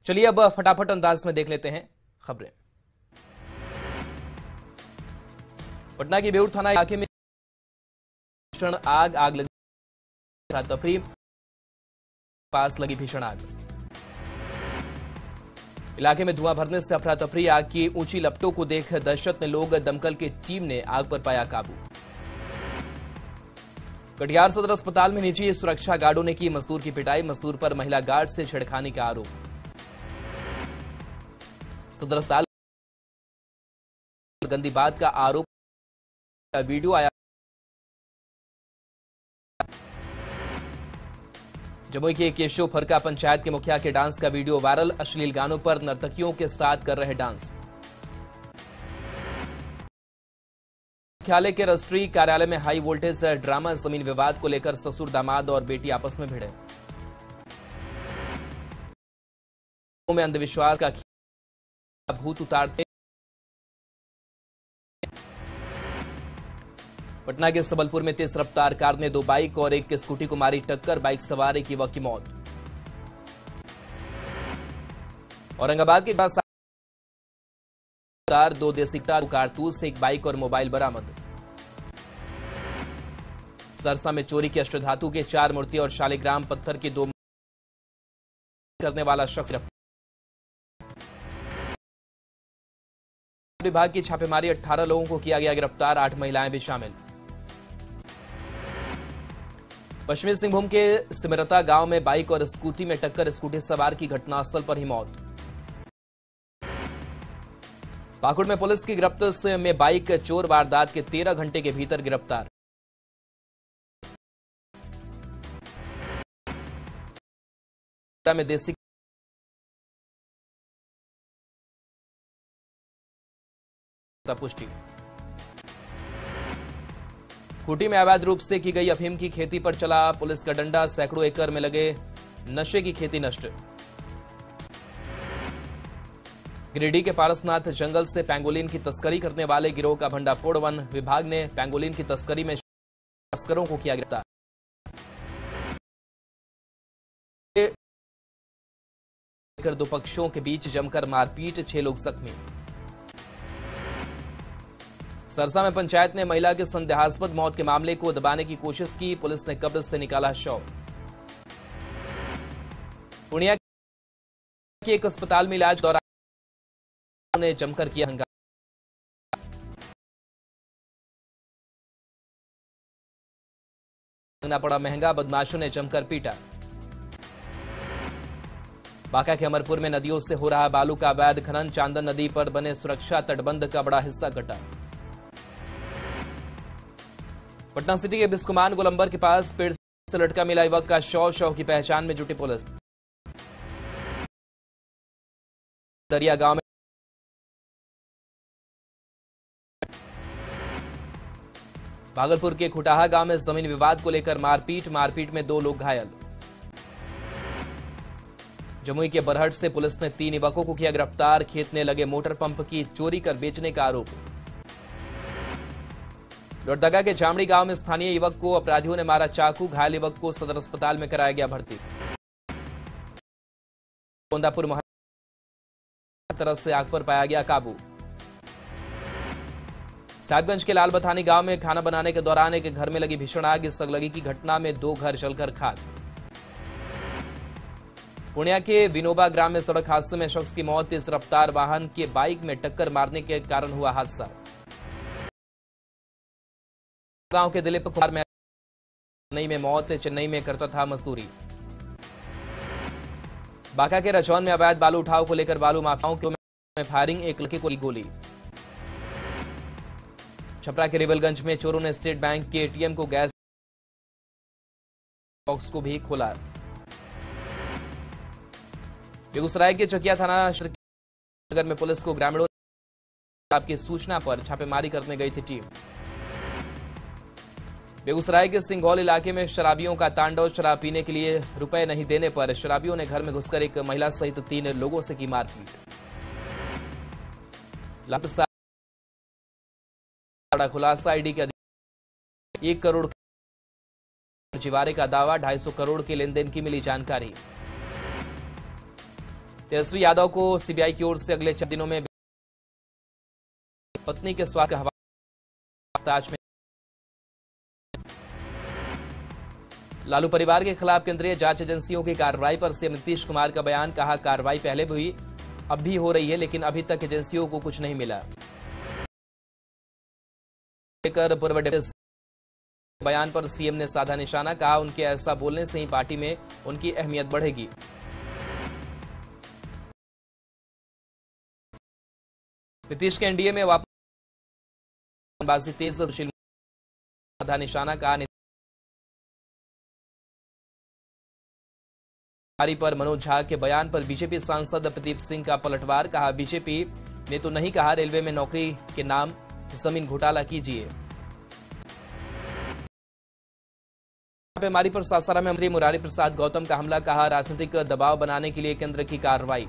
चलिए अब फटाफट अंदाज में देख लेते हैं खबरें। पटना के बेउर थाना इलाके में भीषण आग लगी, तफरी पास लगी भीषण आग। इलाके में धुआं भरने से अफरा तफरी, आग की ऊंची लपटों को देख दहशत में लोग, दमकल की टीम ने आग पर पाया काबू। कटिहार सदर अस्पताल में निजी सुरक्षा गार्डों ने की मजदूर की पिटाई, मजदूर पर महिला गार्ड से छेड़खानी का आरोप। सदर अस्पताल गंदी बात का आरोप, वीडियो आया। जमुई के केशव फरका पंचायत के मुखिया के डांस का वीडियो वायरल, अश्लील गानों पर नर्तकियों के साथ कर रहे डांस। मुख्यालय के रजिस्ट्री कार्यालय में हाई वोल्टेज ड्रामा, जमीन विवाद को लेकर ससुर दामाद और बेटी आपस में भिड़े। में अंधविश्वास का भूत उतारते। पटना के सबलपुर में तेज रफ्तार कार ने 2 बाइक और एक स्कूटी को मारी टक्कर, बाइक सवार एक युवक की मौत। औरंगाबाद के पास 2 देसी कारतूस, एक बाइक और मोबाइल बरामद। सरसा में चोरी की अष्टधातु के 4 मूर्ति और शालिग्राम पत्थर की 2 करने वाला शख्स गिरफ्तार। विभाग की छापेमारी, 18 लोगों को किया गया गिरफ्तार, 8 महिलाएं भी शामिल। पश्चिमी सिंहभूम के सिमरता गांव में बाइक और स्कूटी में टक्कर, स्कूटी सवार की घटनास्थल पर ही मौत। पाकुड़ में पुलिस की गिरफ्त में बाइक चोर, वारदात के 13 घंटे के भीतर गिरफ्तार। में देसी पुष्टि। खूंटी में अवैध रूप से की गई अफीम की खेती पर चला पुलिस का डंडा, सैकड़ों एकड़ में लगे नशे की खेती नष्ट। गिरिडीह के पारसनाथ जंगल से पैंगोलिन की तस्करी करने वाले गिरोह का भंडाफोड़, वन विभाग ने पैंगोलिन की तस्करी में तस्करों को किया गिरफ्तार। दो पक्षों के बीच जमकर मारपीट, 6 लोग जख्मी। सरसा में पंचायत ने महिला के संदेहास्पद मौत के मामले को दबाने की कोशिश की, पुलिस ने कब्र से निकाला शव। पूर्णिया के एक अस्पताल में इलाज दौरान ने जमकर किया हंगामा, पड़ा महंगा, बदमाशों ने जमकर पीटा। बांका के अमरपुर में नदियों से हो रहा बालू का अवैध खनन, चांदन नदी पर बने सुरक्षा तटबंध का बड़ा हिस्सा कटा। पटना सिटी के बिस्कुमान गोलंबर के पास पेड़ से लटका मिला युवक का शव की पहचान में जुटी पुलिस। दरिया गांव में भागलपुर के खुटाहा गांव में जमीन विवाद को लेकर मारपीट में 2 लोग घायल। जमुई के बरहट से पुलिस ने 3 युवकों को किया गिरफ्तार, खेत में लगे मोटर पंप की चोरी कर बेचने का आरोप। लोहरदगा के जामड़ी गांव में स्थानीय युवक को अपराधियों ने मारा चाकू, घायल युवक को सदर अस्पताल में कराया गया भर्ती। गोंदापुर मोहल्ला तरफ से आग पर पाया गया काबू। साहिबगंज के लाल बथानी गांव में खाना बनाने के दौरान एक घर में लगी भीषण आग, इस अगलगी की घटना में 2 घर जलकर खाक। पूर्णिया के विनोबा ग्राम में सड़क हादसे में शख्स की मौत, तेज रफ्तार वाहन के बाइक में टक्कर मारने के कारण हुआ हादसा। गांव के दिलीप कुमार में चेन्नई में मौत, चेन्नई में करता था मजदूरी। बांका के रजौन में अवैध बालू उठाव को लेकर बालू माफियाओं में फायरिंग, एक लड़के को गोली। छपरा के रिवलगंज में चोरों ने स्टेट बैंक के एटीएम को गैस बॉक्स को भी खोला। बेगूसराय के चकिया थाना नगर में पुलिस को ग्रामीणों की सूचना पर छापेमारी करने गई थी टीम। बेगूसराय के सिंघौल इलाके में शराबियों का तांडव, शराब पीने के लिए रुपए नहीं देने पर शराबियों ने घर में घुसकर एक महिला सहित 3 लोगों से की मारपीट। खुलासा, ईडी के 1 करोड़ फर्जीवाड़े का दावा, 250 करोड़ के लेनदेन की मिली जानकारी। तेजस्वी यादव को सीबीआई की ओर से अगले 4 दिनों में पत्नी के स्वास्थ्य का हवाला में। लालू परिवार के खिलाफ केंद्रीय जांच एजेंसियों की कार्रवाई पर सीएम नीतीश कुमार का बयान, कहा कार्रवाई पहले भी हुई, अब भी हो रही है, लेकिन अभी तक एजेंसियों को कुछ नहीं मिला। पूर्व डिप्टी बयान पर सीएम ने साधा निशाना, कहा उनके ऐसा बोलने से ही पार्टी में उनकी अहमियत बढ़ेगी। नीतीश के एनडीए में वापस बाजी तेज, सुशील साधा निशाना, कहा पर मनोज झा के बयान पर बीजेपी सांसद प्रदीप सिंह का पलटवार, कहा बीजेपी ने तो नहीं कहा रेलवे में नौकरी के नाम जमीन घोटाला कीजिए। छापेमारी पर सासाराम में मंत्री मुरारी प्रसाद गौतम का हमला, कहा राजनीतिक दबाव बनाने के लिए केंद्र की कार्रवाई।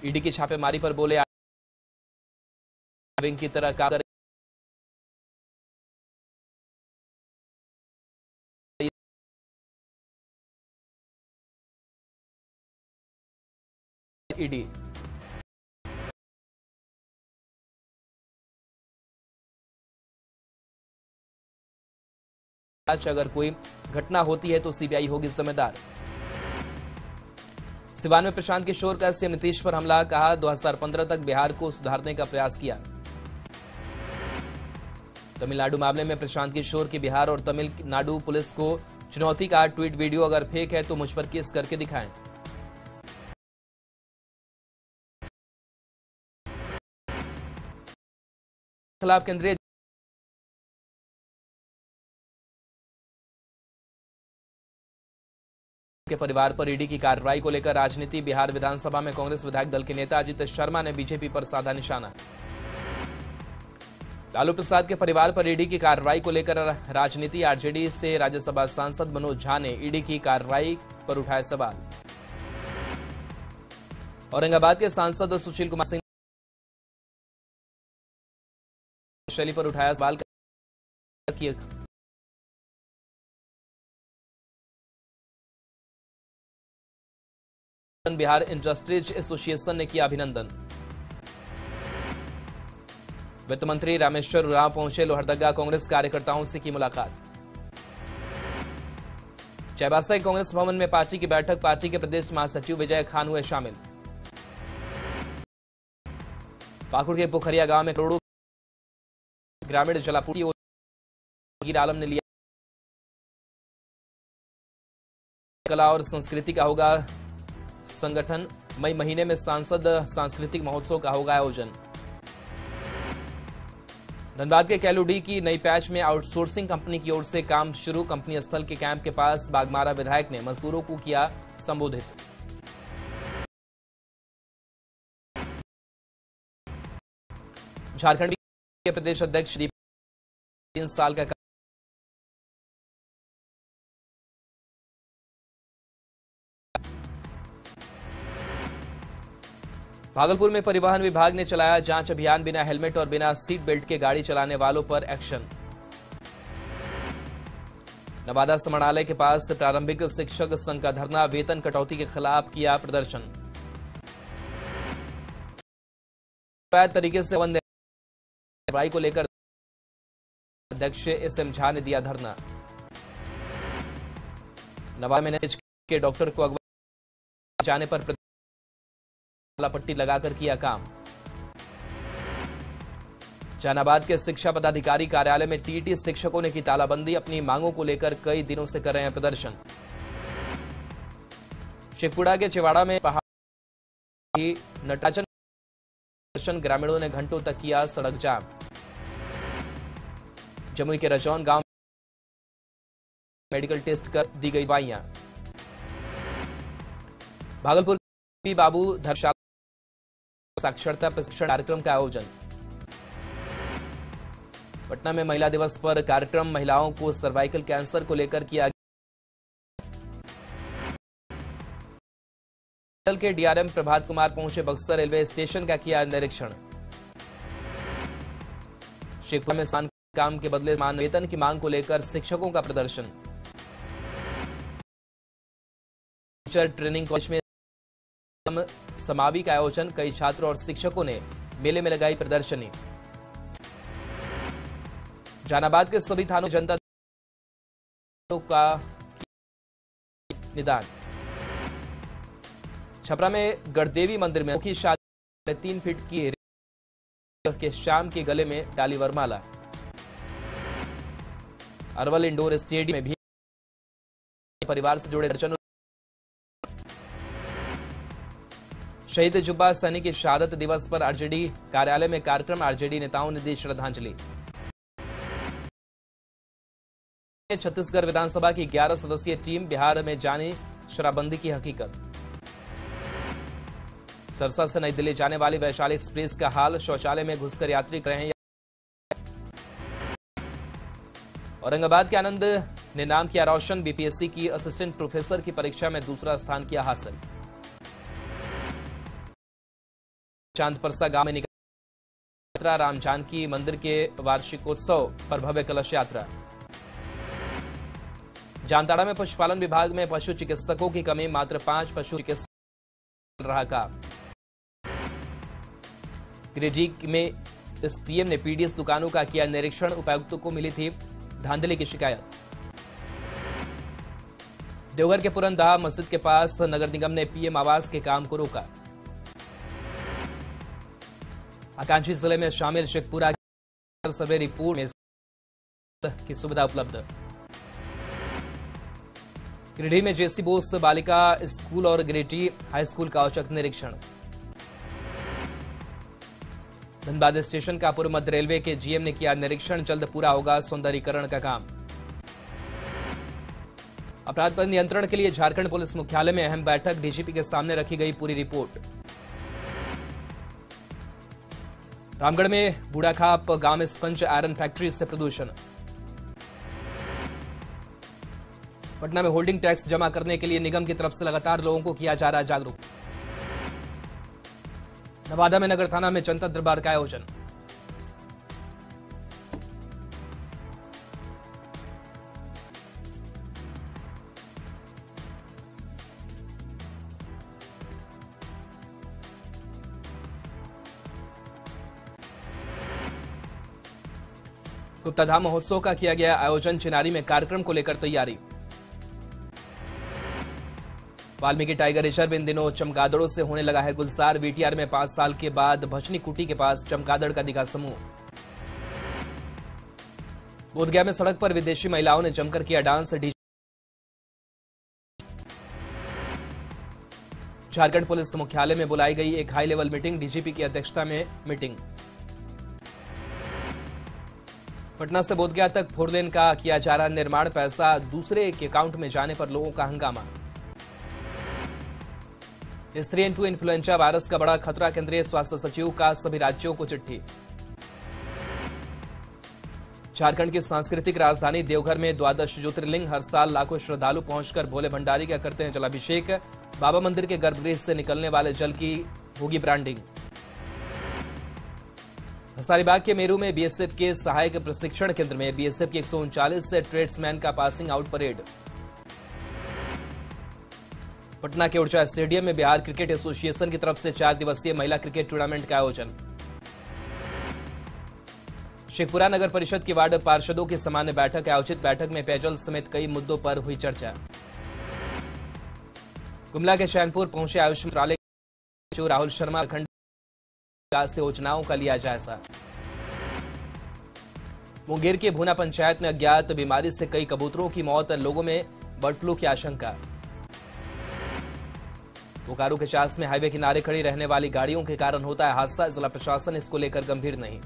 ईडी की छापेमारी पर बोले विंग की तरह काम कर ईडी। अगर कोई घटना होती है तो सीबीआई होगी जिम्मेदार। सिवान में प्रशांत किशोर का सीएम नीतीश पर हमला, कहा 2015 तक बिहार को सुधारने का प्रयास किया। तमिलनाडु मामले में प्रशांत किशोर की बिहार और तमिलनाडु पुलिस को चुनौती, का ट्वीट वीडियो अगर फेक है तो मुझ पर केस करके दिखाएं। खिलाफ केंद्रीय के परिवार पर ईडी की कार्रवाई को लेकर राजनीति। बिहार विधानसभा में कांग्रेस विधायक दल के नेता अजित शर्मा ने बीजेपी पर साधा निशाना। लालू प्रसाद के परिवार पर ईडी की कार्रवाई को लेकर राजनीति। आरजेडी से राज्यसभा सांसद मनोज झा ने ईडी की कार्रवाई पर उठाए सवाल। औरंगाबाद के सांसद सुशील कुमार सिंह शैली पर उठाया सवाल। बिहार इंडस्ट्रीज एसोसिएशन ने किया अभिनंदन। वित्त मंत्री रामेश्वर उरांव पहुंचे लोहरदगा, कांग्रेस कार्यकर्ताओं से की मुलाकात। चाईबासा के कांग्रेस भवन में पार्टी की बैठक, पार्टी के प्रदेश महासचिव विजय खान हुए शामिल। पाकुड़ के पोखरिया गांव में करोड़ों ग्रामीण जलापूर्ति आलम ने लिया। कला और संस्कृति का होगा संगठन, मई महीने में सांसद सांस्कृतिक महोत्सव का होगा आयोजन। धनबाद के कैलूडी की नई पैच में आउटसोर्सिंग कंपनी की ओर से काम शुरू। कंपनी स्थल के कैंप के पास बागमारा विधायक ने मजदूरों को किया संबोधित। झारखंड के प्रदेश अध्यक्ष 3 साल का भागलपुर में परिवहन विभाग ने चलाया जांच अभियान, बिना हेलमेट और बिना सीट बेल्ट के गाड़ी चलाने वालों पर एक्शन। नवादा समाहरणालय के पास प्रारंभिक शिक्षक संघ का धरना, वेतन कटौती के खिलाफ किया प्रदर्शन। तरीके से कार्रवाई को लेकर अध्यक्ष एसएम झा ने दिया धरना। नवादा में के डॉक्टर को अगवा जाने पर पट्टी लगाकर किया काम। जहानाबाद के शिक्षा पदाधिकारी कार्यालय में टीटी शिक्षकों ने की तालाबंदी, अपनी मांगों को लेकर कई दिनों से कर रहे हैं प्रदर्शन। शेखपुरा के चिवाड़ा में पहाड़ी नटाचन प्रदर्शन, ग्रामीणों ने घंटों तक किया सड़क जाम। जमुई के रजौन गांव में मेडिकल टेस्ट कर दी गई दवाइयां। भागलपुर की बाबू धर्मशाला साक्षरता प्रशिक्षण कार्यक्रम का आयोजन। पटना में महिला दिवस पर कार्यक्रम, महिलाओं को सर्वाइकल कैंसर को लेकर किया गया। के डीआरएम प्रभात कुमार पहुंचे बक्सर रेलवे स्टेशन का किया निरीक्षण। शेखपुरा में समान काम के बदले समान वेतन की मांग को लेकर शिक्षकों का प्रदर्शन। टीचर ट्रेनिंग कॉलेज में समावी का आयोजन, कई छात्रों और शिक्षकों ने मेले में लगाई प्रदर्शनी। जहानाबाद के सभी थानों जनता का निदान। छपरा में गढ़देवी मंदिर में मुखी शादी 3 फीट की के शाम के गले में डाली वरमाला। अरवल इंडोर स्टेडियम में भी परिवार से जुड़े दर्जनों। शहीद जुब्बा सैनी की शहादत दिवस पर आरजेडी कार्यालय में कार्यक्रम, आरजेडी नेताओं ने दी श्रद्धांजलि। छत्तीसगढ़ विधानसभा की 11 सदस्यीय टीम बिहार में जाने शराबबंदी की हकीकत। सरसा से नई दिल्ली जाने वाली वैशाली एक्सप्रेस का हाल, शौचालय में घुसकर यात्री कर रहे हैं। औरंगाबाद के आनंद ने नाम किया रोशन, बीपीएससी की असिस्टेंट प्रोफेसर की परीक्षा में दूसरा स्थान किया हासिल। चांदपरसा गांव में निकली यात्रा, राम जानकी मंदिर के वार्षिकोत्सव पर भव्य कलश यात्रा। जामताड़ा में पशुपालन विभाग में पशु चिकित्सकों की कमी, मात्र 5 पशु चिकित्सक रहा काम। गिरिडीह में एसडीएम ने पीडीएस दुकानों का किया निरीक्षण, उपायुक्तों को मिली थी धांधली की शिकायत। देवघर के पुरनदहा मस्जिद के पास नगर निगम ने पीएम आवास के काम को रोका। आकांक्षी जिले में शामिल शेखपुरा सर्वे रिपोर्ट में की सुविधा उपलब्ध। गिरिडीह में जेसी बोस बालिका स्कूल और गिरिडीह हाई स्कूल का औचक निरीक्षण। धनबाद स्टेशन का पूर्व मध्य रेलवे के जीएम ने किया निरीक्षण, जल्द पूरा होगा सौंदर्यीकरण का काम। अपराध पर नियंत्रण के लिए झारखंड पुलिस मुख्यालय में अहम बैठक, डीजीपी के सामने रखी गई पूरी रिपोर्ट। रामगढ़ में बूढ़ाखाप गांव में स्पंज आयरन फैक्ट्री से प्रदूषण। पटना में होल्डिंग टैक्स जमा करने के लिए निगम की तरफ से लगातार लोगों को किया जा रहा जागरूक। नवादा में नगर थाना में जनता दरबार का आयोजन। गुप्ताधाम महोत्सव का किया गया आयोजन, चिनारी में कार्यक्रम को लेकर तैयारी। वाल्मीकि टाइगर रिजर्व इन दिनों चमगादड़ों से होने लगा है गुलजार, वीटीआर में 5 साल के बाद भजनी कुटी के पास चमगादड़ का दिखा समूह। बोधगया में सड़क पर विदेशी महिलाओं ने जमकर किया डांस। झारखंड पुलिस मुख्यालय में बुलाई गई एक हाई लेवल मीटिंग, डीजीपी की अध्यक्षता में मीटिंग। पटना से बोधगया तक 4 लेन का किया जा रहा निर्माण, पैसा दूसरे के अकाउंट में जाने पर लोगों का हंगामा। S3N2 इन्फ्लुएंजा वायरस का बड़ा खतरा, केंद्रीय स्वास्थ्य सचिव का सभी राज्यों को चिट्ठी। झारखंड की सांस्कृतिक राजधानी देवघर में 12 ज्योतिर्लिंग, हर साल लाखों श्रद्धालु पहुंचकर भोले भंडारी का करते हैं जलाभिषेक। बाबा मंदिर के गर्भगृह से निकलने वाले जल की होगी ब्रांडिंग। हजारीबाग के मेरू में बीएसएफ के सहायक प्रशिक्षण केंद्र में बीएसएफ के 139 से ट्रेड्समैन का पासिंग आउट परेड। पटना के ऊर्जा स्टेडियम में बिहार क्रिकेट एसोसिएशन की तरफ से 4 दिवसीय महिला क्रिकेट टूर्नामेंट का आयोजन। शेखपुरा नगर परिषद की वार्ड पार्षदों की सामान्य बैठक आयोजित, बैठक में पेयजल समेत कई मुद्दों पर हुई चर्चा। गुमला के चैनपुर पहुंचे आयुष मंत्रालय सचिव राहुल शर्मा, खंड विकास योजनाओं का लिया जायजा। मुंगेर के भूना पंचायत में अज्ञात बीमारी से कई कबूतरों की मौत, लोगों में बर्ड फ्लू की आशंका। बोकारो के चास में हाईवे किनारे खड़ी रहने वाली गाड़ियों के कारण होता है हादसा, जिला प्रशासन इसको लेकर गंभीर नहीं।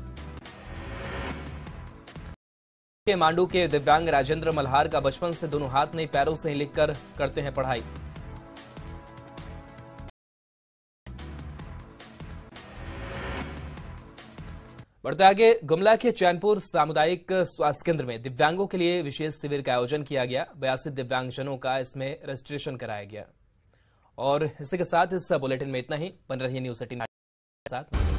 मांडू के दिव्यांग राजेंद्र मल्हार का बचपन से दोनों हाथ नहीं पैरों से ही लिखकर करते हैं पढ़ाई। बढ़ते आगे, गुमला के चैनपुर सामुदायिक स्वास्थ्य केंद्र में दिव्यांगों के लिए विशेष शिविर का आयोजन किया गया। 82 दिव्यांगजनों का इसमें रजिस्ट्रेशन कराया गया। और इसी के साथ इस बुलेटिन में इतना ही। बन रही न्यूज़ 18 के साथ।